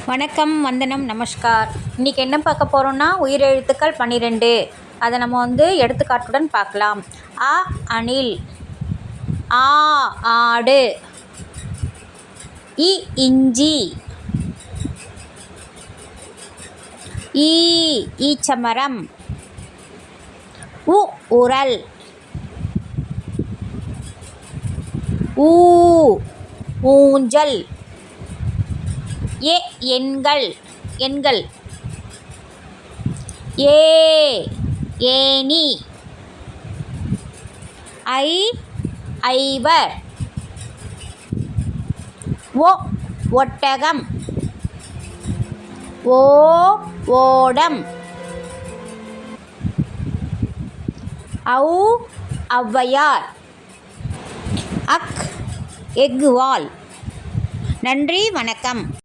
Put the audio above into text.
வணக்கம், வந்தனம், நமஸ்கார். இன்றைக்கி என்ன பார்க்க போகிறோன்னா உயிரெழுத்துக்கள் 12. அதை நம்ம எடுத்துக்காட்டுடன் பார்க்கலாம். அ அணில், ஆ ஆடு, இ இஞ்சி, ஈ ஈச்சமரம், உ உரல், ஊ ஊஞ்சல், ஏ எண்கள், ஏ ஏணி, ஐவர், ஓ ஒட்டகம், ஓ ஓடம், ஔ ஔவையார், அக் எஃகுவால். நன்றி, வணக்கம்.